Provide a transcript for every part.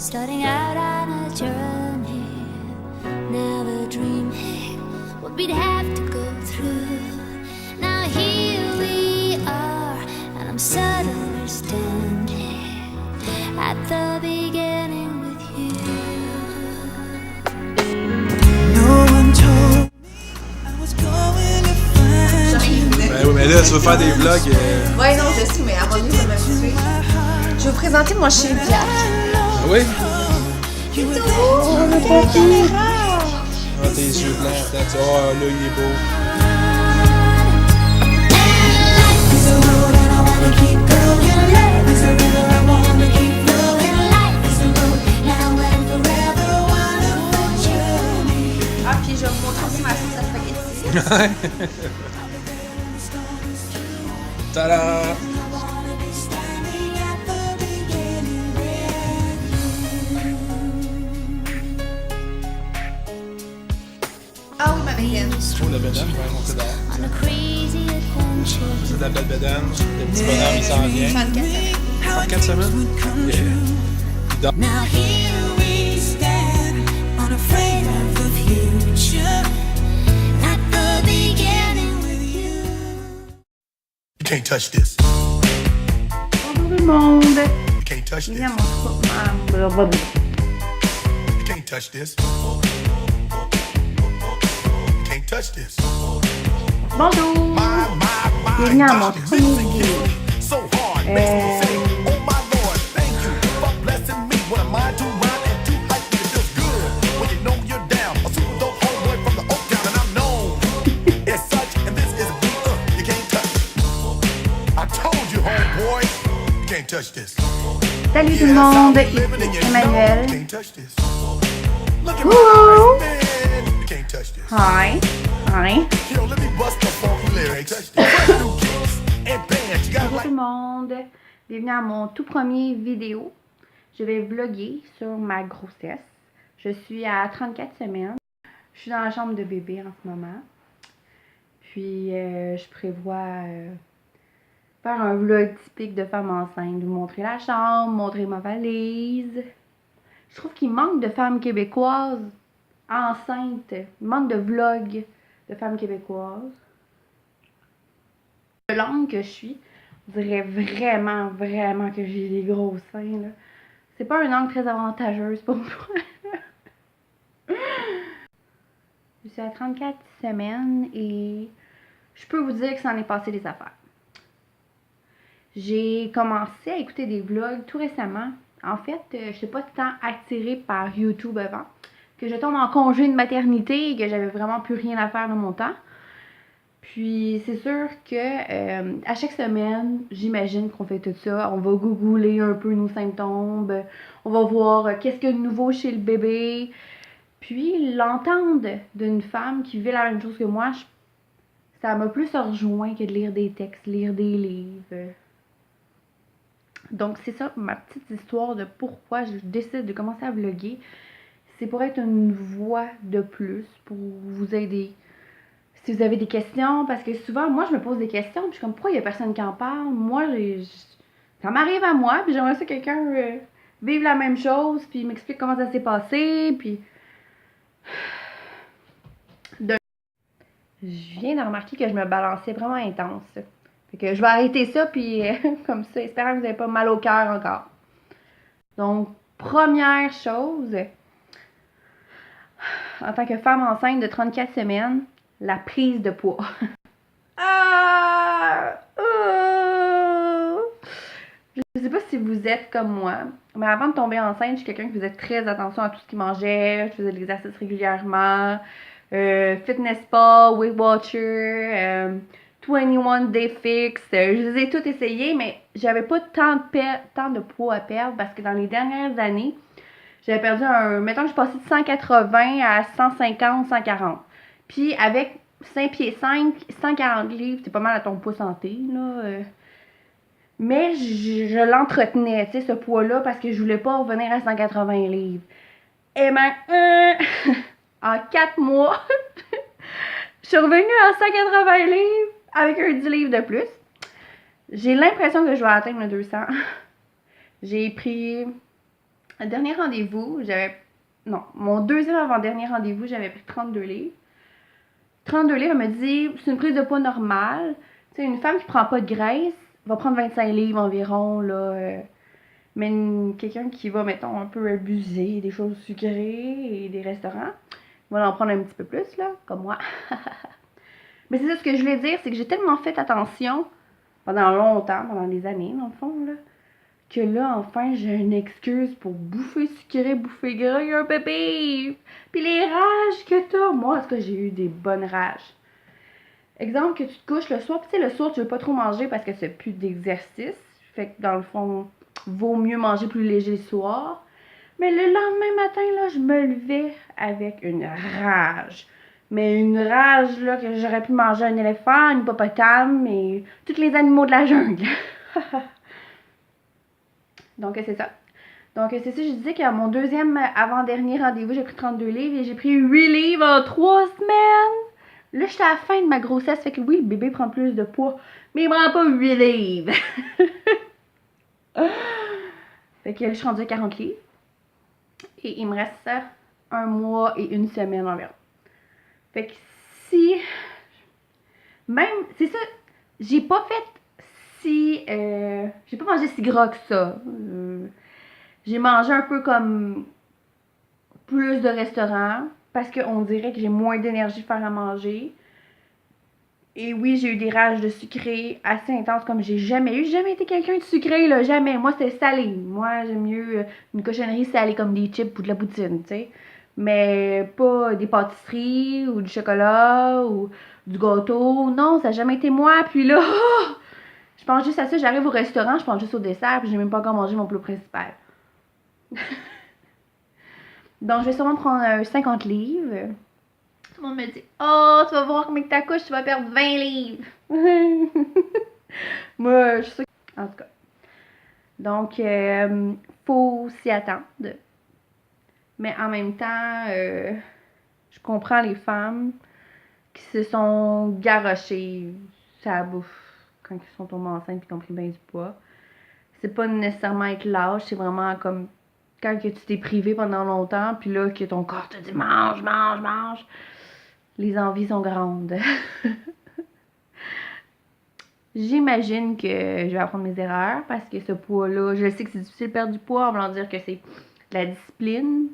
starting out on a journey, never dreaming what we'd have to go through. Now here we are, and I'm suddenly standing at the beginning with you. No one told me I was going to find you. Ben oui, mais là, tu veux faire des vlogs. Ouais, non, je sais, mais avant de ça m'habituer. Je vais vous présenter mon chien Jack. Ah oui? C'est tout! Oh, le papier! Ah, tes yeux blancs. Oh, là, il est beau. Ah, puis je vais vous montrer aussi ma sauce à spaghetti. Tada! Ah oui, ma bédaine. Oh, la bédane, je vais monter dehors. On a crazy adventure. C'est de la belle bédane. Le petit bonhomme, il s'en vient. 34 semaines. 34 semaines? Yeah. Il dort. Now here we stand, unafraid of the future, at the beginning with you. You can't touch this. Bonjour tout le monde. You can't touch this. Viens mon You can't touch this. You can't touch this. Bonjour. Bienvenue à mon premier vidéo. So hard, makes me say, oh my Lord, thank you for blessing me. What am I to rhyme and to hype me? It feels good when you know you're down. A super dope homeboy from the Oak Town, and I'm known as such. And this is a beat you can't touch. I told you, homeboy, you can't touch this. Salut tout le Yeah, that's how monde, we living, and ici you know you Emmanuel. can't touch this. Look at Woo! my eyes, man. You can't touch this. Hi. Hi. Yo, let me bust the funky lyrics. Brand new kicks and bands. You gotta Bonjour like. tout le monde. Bienvenue à mon tout premier vidéo. Je vais vlogger sur ma grossesse. Je suis à 34 semaines. Je suis dans la chambre de bébé en ce moment. Puis je prévois faire un vlog typique de femme enceinte. Vous montrer la chambre, montrer ma valise. Je trouve qu'il manque de femmes québécoises enceintes. Il manque de vlogs de femmes québécoises. Le langue que je suis, on dirait vraiment que j'ai des gros seins, là. C'est pas un angle très avantageuse pour moi. Je suis à 34 semaines et je peux vous dire que ça en est passé des affaires. J'ai commencé à écouter des vlogs tout récemment. En fait, je n'étais pas tant attirée par YouTube avant. Que je tombe en congé de maternité et que j'avais vraiment plus rien à faire de mon temps. Puis c'est sûr que à chaque semaine, j'imagine qu'on fait tout ça. On va googler un peu nos symptômes. On va voir qu'est-ce qu'il y a de nouveau chez le bébé. Puis l'entendre d'une femme qui vit la même chose que moi, ça m'a plus rejoint que de lire des textes, lire des livres. Donc c'est ça ma petite histoire de pourquoi je décide de commencer à vlogger. C'est pour être une voix de plus, pour vous aider. Si vous avez des questions, parce que souvent, moi, je me pose des questions, puis je suis comme, pourquoi il n'y a personne qui en parle? Moi, ça m'arrive à moi, puis j'aimerais ça que quelqu'un vive la même chose, puis m'explique comment ça s'est passé, puis... Je viens de remarquer que je me balançais vraiment intense. Fait que je vais arrêter ça, puis comme ça, espérant que vous n'avez pas mal au cœur encore. Donc, première chose... En tant que femme enceinte de 34 semaines, la prise de poids. Je sais pas si vous êtes comme moi, mais avant de tomber enceinte, je suis quelqu'un qui faisait très attention à tout ce qu'il mangeait. Je faisais de l'exercice régulièrement, fitness spa, Weight Watcher, 21 Day Fix. Je les ai toutes essayées, mais j'avais pas tant de poids à perdre parce que dans les dernières années, j'avais perdu mettons que je passais de 180 à 150, 140. Puis avec 5 pieds 5, 140 livres, c'est pas mal à ton poids santé, là. Mais je l'entretenais, tu sais, ce poids-là, parce que je voulais pas revenir à 180 livres. Et ben, en 4 mois, je suis revenue à 180 livres avec un 10 livres de plus. J'ai l'impression que je vais atteindre le 200. J'ai pris Le dernier rendez-vous, non, mon deuxième avant-dernier rendez-vous, j'avais pris 32 livres. 32 livres, elle me dit, c'est une prise de poids normale. Tu sais, une femme qui prend pas de graisse va prendre 25 livres environ, là. Mais quelqu'un qui va, mettons, un peu abuser des choses sucrées et des restaurants, va en prendre un petit peu plus, là, comme moi. Mais c'est ça, ce que je voulais dire, c'est que j'ai tellement fait attention pendant longtemps, pendant des années, dans le fond, là, que là, enfin, j'ai une excuse pour bouffer sucré, bouffer gras, un bébé. Puis les rages que t'as, moi, est-ce que j'ai eu des bonnes rages? Exemple, que tu te couches le soir, puis tu sais, le soir, tu veux pas trop manger parce que c'est plus d'exercice. Fait que dans le fond, vaut mieux manger plus léger le soir. Mais le lendemain matin, là, je me levais avec une rage. Mais une rage, là, que j'aurais pu manger un éléphant, un hippopotame et tous les animaux de la jungle. Donc, c'est ça. Donc, c'est ça, je disais qu'à mon deuxième avant-dernier rendez-vous, j'ai pris 32 livres et j'ai pris 8 livres en 3 semaines. Là, j'étais à la fin de ma grossesse, fait que oui, le bébé prend plus de poids, mais il prend pas 8 livres. Fait que là, je suis rendue à 40 livres. Et il me reste 1 mois et 1 semaine environ. Fait que si... Même, c'est ça, j'ai pas fait si... j'ai pas mangé si gras que ça. J'ai mangé un peu comme plus de restaurants parce qu'on dirait que j'ai moins d'énergie pour faire à manger. Et oui, j'ai eu des rages de sucré assez intenses comme j'ai jamais eu. J'ai jamais été quelqu'un de sucré, là, jamais. Moi, c'était salé. Moi, j'aime mieux une cochonnerie salée comme des chips ou de la poutine, tu sais. Mais pas des pâtisseries ou du chocolat ou du gâteau. Non, ça n'a jamais été moi. Puis là, je pense juste à ça. J'arrive au restaurant, je pense juste au dessert, puis j'ai même pas encore mangé mon plat principal. Donc, je vais sûrement prendre 50 livres. Tout le monde me dit, oh, tu vas voir combien que t'accouches, tu vas perdre 20 livres. Moi, je suis sûre. En tout cas. Donc, faut s'y attendre. Mais en même temps, je comprends les femmes qui se sont garochées ça bouffe quand ils sont tombés enceintes et qu'ils ont pris bien du poids. C'est pas nécessairement être lâche, c'est vraiment comme quand que tu t'es privé pendant longtemps, puis là que ton corps te dit mange, mange, mange. Les envies sont grandes. J'imagine que je vais apprendre mes erreurs parce que ce poids-là, je sais que c'est difficile de perdre du poids, en voulant dire que c'est de la discipline.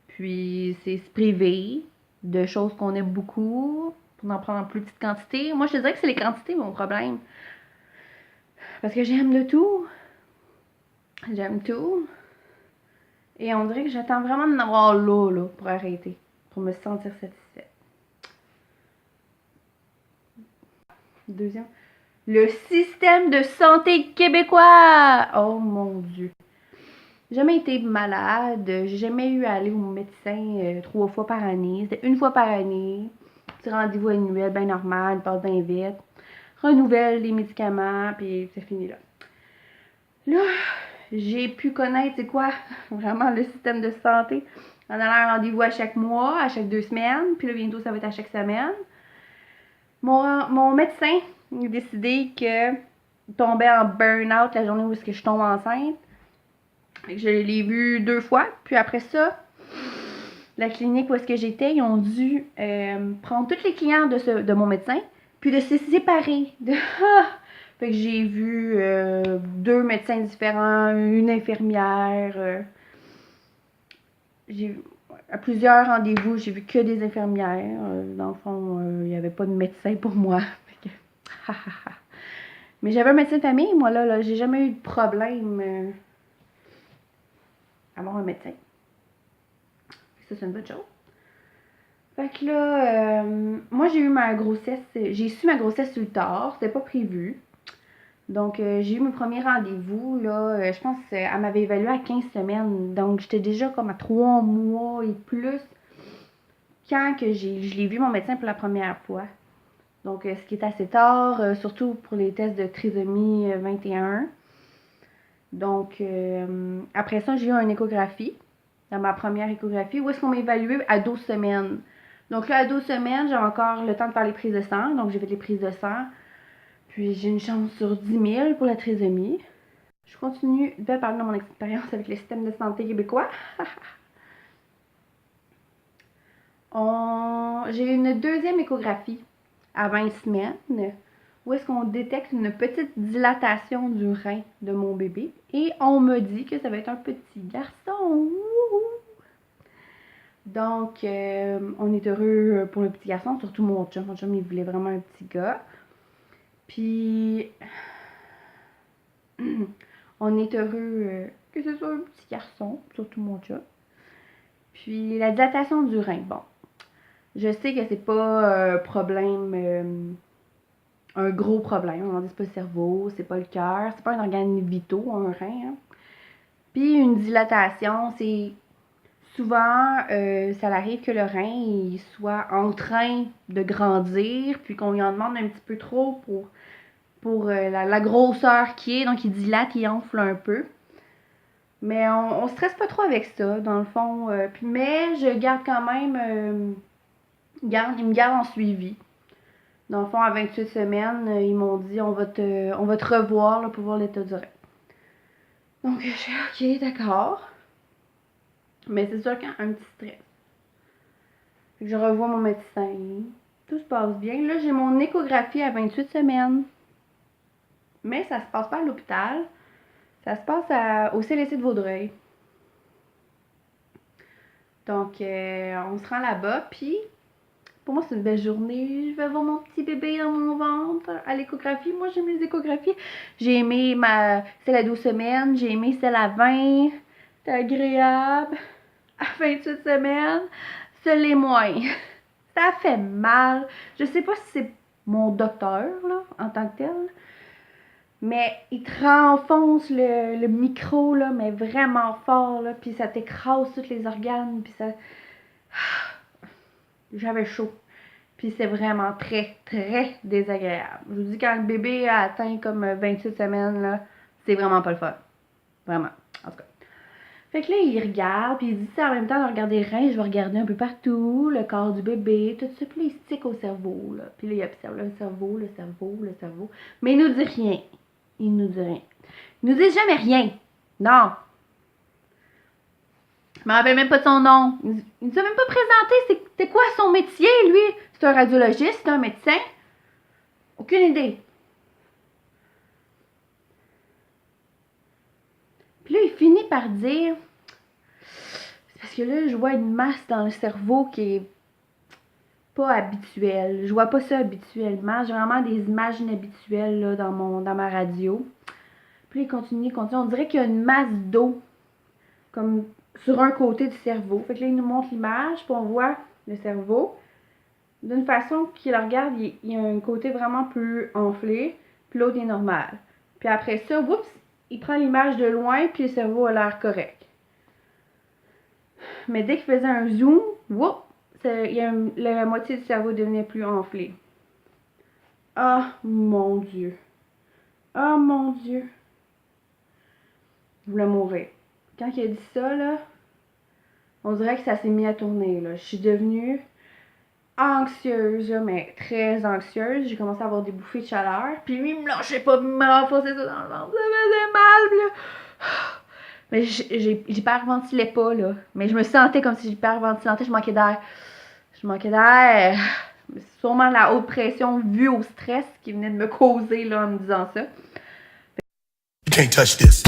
Puis c'est se priver de choses qu'on aime beaucoup pour en prendre en plus petite quantité. Moi, je te dirais que c'est les quantités mon problème. Parce que j'aime de tout. J'aime tout. Et on dirait que j'attends vraiment d'en avoir là, pour arrêter. Pour me sentir satisfaite. Deuxième. Le système de santé québécois! Oh mon Dieu. J'ai jamais été malade. J'ai jamais eu à aller au médecin 3 fois par année. C'était 1 fois par année. Petit rendez-vous annuel, bien normal, passe bien vite. Renouvelle les médicaments, puis c'est fini là. Là, j'ai pu connaître, c'est quoi, vraiment le système de santé. En allant à un rendez-vous à chaque mois, à chaque 2 semaines, puis là, bientôt, ça va être à chaque semaine. Mon médecin a décidé que je tombais en burn-out la journée où je tombe enceinte. Je l'ai vu 2 fois, puis après ça, la clinique où est-ce que j'étais, ils ont dû prendre tous les clients de mon médecin, puis de se séparer. Fait que j'ai vu 2 médecins différents, une infirmière. À plusieurs rendez-vous, j'ai vu que des infirmières. Dans le fond, il n'y avait pas de médecin pour moi. Fait que, mais j'avais un médecin de famille, moi, là j'ai jamais eu de problème à avoir un médecin. Ça, c'est une bonne chose. Fait que là, moi, j'ai su ma grossesse sur le tard, c'était pas prévu. Donc, j'ai eu mon premier rendez-vous, là, je pense qu'elle m'avait évalué à 15 semaines. Donc, j'étais déjà comme à 3 mois et plus quand que je l'ai vu mon médecin pour la première fois. Donc, ce qui est assez tard, surtout pour les tests de trisomie 21. Donc, après ça, j'ai eu une échographie, dans ma première échographie, où est-ce qu'on m'a évalué à 12 semaines. Donc là, à 12 semaines, j'ai encore le temps de faire les prises de sang. Donc, j'ai fait les prises de sang. Puis, j'ai une chance sur 10 000 pour la trisomie. Je continue de parler de mon expérience avec le système de santé québécois. J'ai eu une deuxième échographie à 20 semaines où est-ce qu'on détecte une petite dilatation du rein de mon bébé et on me dit que ça va être un petit garçon. Donc, on est heureux pour le petit garçon, surtout mon chum. Mon chum, il voulait vraiment un petit gars. Puis, on est heureux que ce soit un petit garçon, surtout mon chum. Puis, la dilatation du rein, bon. Je sais que c'est pas un problème, un gros problème. On dit c'est pas le cerveau, c'est pas le cœur, c'est pas un organe vital, un rein. Hein. Puis, une dilatation, c'est... Souvent, ça arrive que le rein il soit en train de grandir, puis qu'on lui en demande un petit peu trop pour la grosseur qui est, donc il dilate, il enfle un peu. Mais on stresse pas trop avec ça, dans le fond. Mais je garde quand même, il me garde en suivi. Dans le fond, à 28 semaines, ils m'ont dit on va te revoir là, pour voir l'état du rein. Donc, je suis ok, d'accord. Mais c'est sûr qu'il y a un petit stress. Je revois mon médecin. Tout se passe bien. Là, j'ai mon échographie à 28 semaines. Mais ça se passe pas à l'hôpital. Ça se passe au CLSC de Vaudreuil. Donc, on se rend là-bas. Puis, pour moi, c'est une belle journée. Je vais voir mon petit bébé dans mon ventre à l'échographie. Moi, j'aime les échographies. J'ai aimé celle à 12 semaines. J'ai aimé celle à 20. C'était agréable. À 28 semaines, ça l'est moins. Ça fait mal. Je sais pas si c'est mon docteur, là, en tant que tel. Mais il te renfonce le micro, là, mais vraiment fort, là. Puis ça t'écrase tous les organes. Puis ça... J'avais chaud. Puis c'est vraiment très, très désagréable. Je vous dis, quand le bébé a atteint comme 28 semaines, là, c'est vraiment pas le fun. Vraiment. En tout cas. Fait que là, il regarde, puis il dit, en même temps de regarder le rein, je vais regarder un peu partout, le corps du bébé, tout ça. Puis là, il stick au cerveau, là. Puis là, il observe le cerveau, le cerveau, le cerveau. Mais il nous dit rien. Il nous dit rien. Il nous dit jamais rien. Non. Je me rappelle même pas de son nom. Il nous a même pas présenté c'était quoi son métier, lui. C'est un radiologiste, c'est un médecin. Aucune idée. Puis là, il finit par dire, c'est parce que là, je vois une masse dans le cerveau qui est pas habituelle. Je vois pas ça habituellement. J'ai vraiment des images inhabituelles là, dans ma radio. Puis il continue. On dirait qu'il y a une masse d'eau comme sur un côté du cerveau. Fait que là, il nous montre l'image, puis on voit le cerveau. D'une façon qu'il le regarde, il y a un côté vraiment plus enflé, puis l'autre est normal. Puis après ça, oups, il prend l'image de loin, puis le cerveau a l'air correct. Mais dès qu'il faisait un zoom, oups, la moitié du cerveau devenait plus enflé. Ah, mon Dieu. Ah, mon Dieu. Je voulais mourir. Quand il a dit ça, là, on dirait que ça s'est mis à tourner, là. Je suis devenue anxieuse, là, mais très anxieuse. J'ai commencé à avoir des bouffées de chaleur. Puis lui, il me lâchait pas, il m'enfonçait ça dans le ventre. Ça faisait mal, puis là. Mais j'hyperventilais pas, là. Mais je me sentais comme si j'hyperventilais. Je manquais d'air. C'est sûrement la haute pression vue au stress qui venait de me causer, là, en me disant ça. You can't touch this.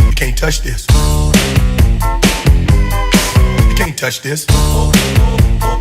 You can't touch this. You can't touch this.